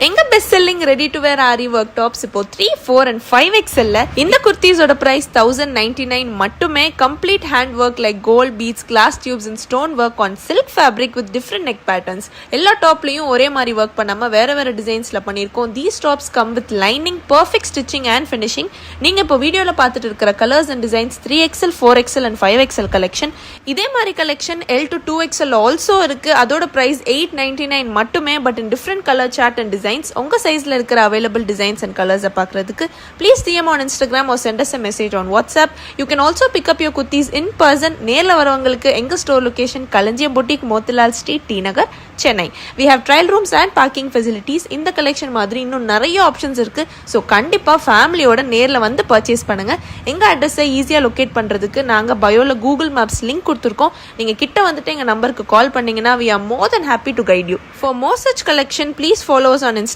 எங்க best selling ready to wear aari work tops இப்போ 3, 4 and 5XL இந்த குர்த்திஸோட பிரைஸ் 1099 மட்டுமே. Complete hand work like gold beads, glass tubes and stone work on silk fabric with different neck patterns. எல்லா டாப்லயும் ஒரே மாதிரி work பண்ணாம வேற வேற டிசைன்ஸ்ல பண்ணிருக்கோம். These tops come with lining, perfect stitching and finishing. நீங்க இப்போ வீடியோல பார்த்துட்டு இருக்கிற colours and designs 3XL, 4XL and 5XL collection. இதே மாதிரி collection L to 2XL also இருக்கு. அதோட பிரைஸ் 899 மட்டுமே. But in different colour chart and உங்க சைஸ்ல இருக்கிற அவைலபிள் டிசைன்ஸ் அண்ட் கலர்ஸ் பார்க்கிறதுக்கு please DM on Instagram or send us a message on WhatsApp. You can also pick up your kurtis in person. நேர்ல வரவங்களுக்கு எங்க store location Kalanjiyam boutique, Motilal street, T Nagar, Chennai. We have trial rooms and parking facilities. இந்த collection மாதிரி இன்னும் நிறைய options இருக்கு. So கண்டிப்பா ஃபேமிலியோட நேர்ல வந்து பர்ச்சேஸ் பண்ணுங்க. எங்க அட்ரஸை ஈஸியா லொகேட் பண்றதுக்கு நாங்க பயோல கூகுள் மேப்ஸ் லிங்க் கொடுத்துருக்கோம். நீங்க கிட்ட வந்துட்டு எங்க நம்பருக்கு கால் பண்ணீங்கன்னா we are more than happy to guide you. For more such collection, please follow us on Instagram.